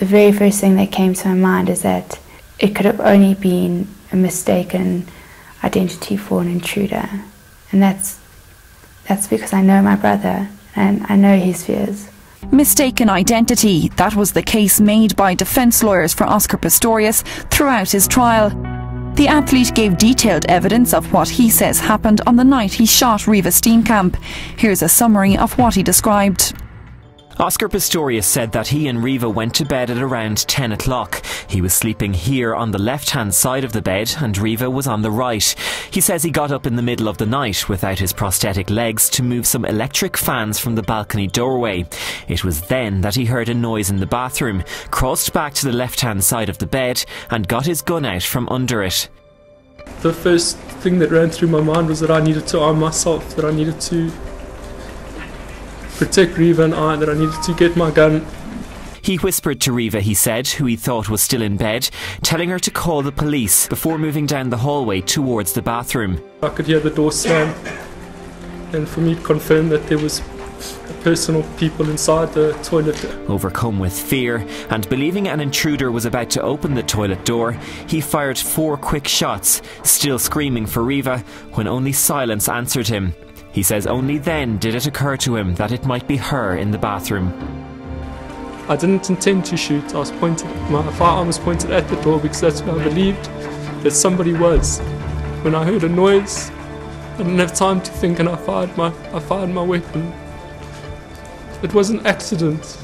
the very first thing that came to my mind is that it could have only been a mistaken identity for an intruder. And that's because I know my brother and I know his fears. Mistaken identity, that was the case made by defence lawyers for Oscar Pistorius throughout his trial. The athlete gave detailed evidence of what he says happened on the night he shot Riva Steenkamp. Here's a summary of what he described. Oscar Pistorius said that he and Riva went to bed at around 10 o'clock. He was sleeping here on the left-hand side of the bed and Riva was on the right. He says he got up in the middle of the night without his prosthetic legs to move some electric fans from the balcony doorway. It was then that he heard a noise in the bathroom, crossed back to the left-hand side of the bed and got his gun out from under it. The first thing that ran through my mind was that I needed to arm myself, that I needed to protect Riva and I, that I needed to get my gun. He whispered to Riva, he said, who he thought was still in bed, telling her to call the police before moving down the hallway towards the bathroom. I could hear the door slam, and for me to confirm that there was personal people inside the toilet. Overcome with fear and believing an intruder was about to open the toilet door, he fired 4 quick shots, still screaming for Riva, when only silence answered him. He says only then did it occur to him that it might be her in the bathroom. I didn't intend to shoot. My firearm was pointed at the door because that's where I believed that somebody was. When I heard a noise, I didn't have time to think and I fired my weapon. It was an accident.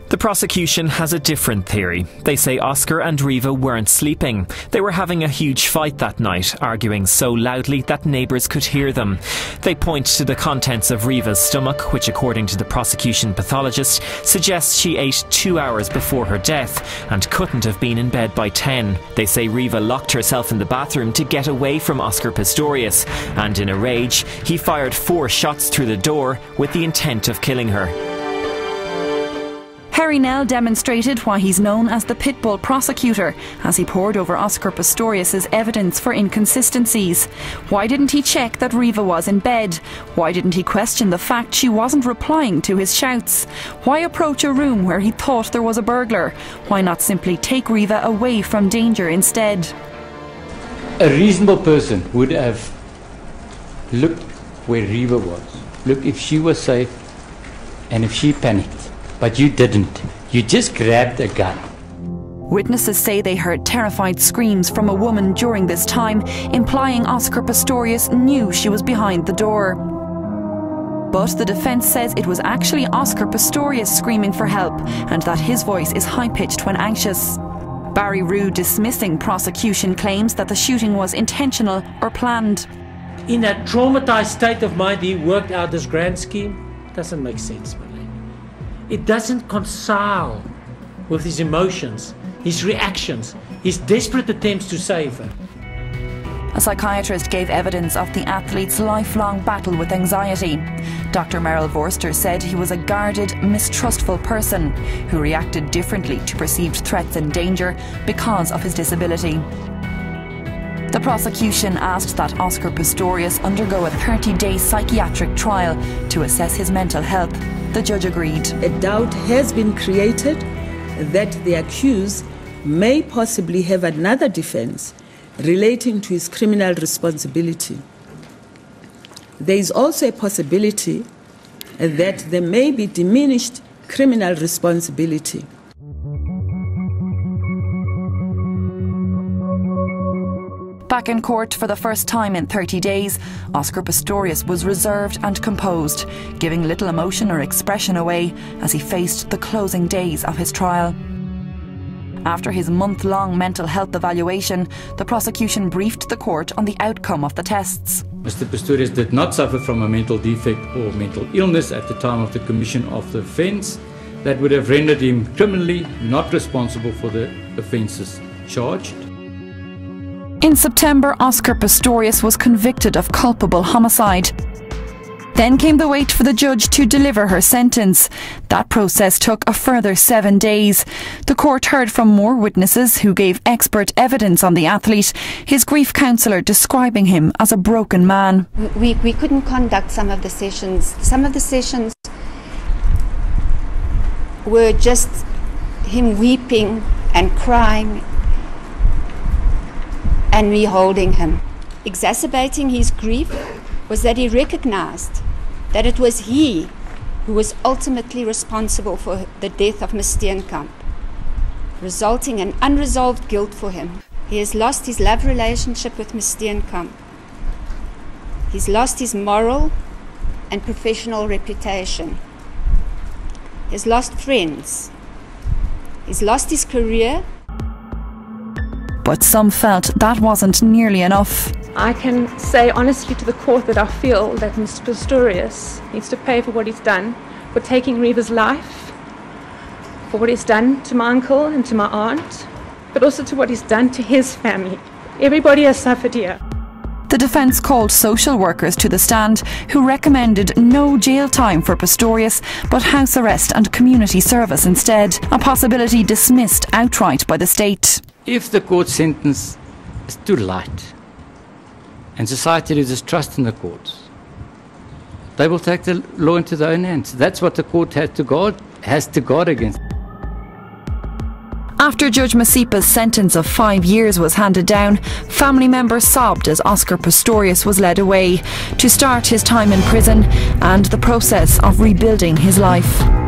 The prosecution has a different theory. They say Oscar and Riva weren't sleeping. They were having a huge fight that night, arguing so loudly that neighbours could hear them. They point to the contents of Riva's stomach, which according to the prosecution pathologist suggests she ate 2 hours before her death and couldn't have been in bed by 10. They say Riva locked herself in the bathroom to get away from Oscar Pistorius, and in a rage he fired 4 shots through the door with the intent of killing her. Harry Nell demonstrated why he's known as the pitbull prosecutor as he pored over Oscar Pistorius' evidence for inconsistencies. Why didn't he check that Riva was in bed? Why didn't he question the fact she wasn't replying to his shouts? Why approach a room where he thought there was a burglar? Why not simply take Riva away from danger instead? A reasonable person would have looked where Riva was. Look if she was safe and if she panicked. But you didn't. You just grabbed a gun. Witnesses say they heard terrified screams from a woman during this time, implying Oscar Pistorius knew she was behind the door. But the defence says it was actually Oscar Pistorius screaming for help and that his voice is high-pitched when anxious. Barry Rue dismissing prosecution claims that the shooting was intentional or planned. In that traumatized state of mind, he worked out this grand scheme. Doesn't make sense, Marlene. It doesn't reconcile with his emotions, his reactions, his desperate attempts to save her. A psychiatrist gave evidence of the athlete's lifelong battle with anxiety. Dr. Merrill Vorster said he was a guarded, mistrustful person who reacted differently to perceived threats and danger because of his disability. The prosecution asked that Oscar Pistorius undergo a 30-day psychiatric trial to assess his mental health. The judge agreed. A doubt has been created that the accused may possibly have another defense relating to his criminal responsibility. There is also a possibility that there may be diminished criminal responsibility. Back in court for the first time in 30 days, Oscar Pistorius was reserved and composed, giving little emotion or expression away as he faced the closing days of his trial. After his month-long mental health evaluation, the prosecution briefed the court on the outcome of the tests. Mr. Pistorius did not suffer from a mental defect or mental illness at the time of the commission of the offence that would have rendered him criminally not responsible for the offences charged. In September, Oscar Pistorius was convicted of culpable homicide. Then came the wait for the judge to deliver her sentence. That process took a further 7 days. The court heard from more witnesses who gave expert evidence on the athlete, his grief counsellor describing him as a broken man. We couldn't conduct some of the sessions. Some of the sessions were just him weeping and crying and me holding him. Exacerbating his grief was that he recognized that it was he who was ultimately responsible for the death of Miss Steenkamp, resulting in unresolved guilt for him. He has lost his love relationship with Miss Steenkamp. He's lost his moral and professional reputation. He's lost friends. He's lost his career. But some felt that wasn't nearly enough. I can say honestly to the court that I feel that Mr. Pistorius needs to pay for what he's done, for taking Reva's life, for what he's done to my uncle and to my aunt, but also to what he's done to his family. Everybody has suffered here. The defence called social workers to the stand who recommended no jail time for Pistorius but house arrest and community service instead, a possibility dismissed outright by the state. If the court sentence is too light and society loses trust in the courts, they will take the law into their own hands. That's what the court has to guard against. After Judge Masipa's sentence of 5 years was handed down, family members sobbed as Oscar Pistorius was led away to start his time in prison and the process of rebuilding his life.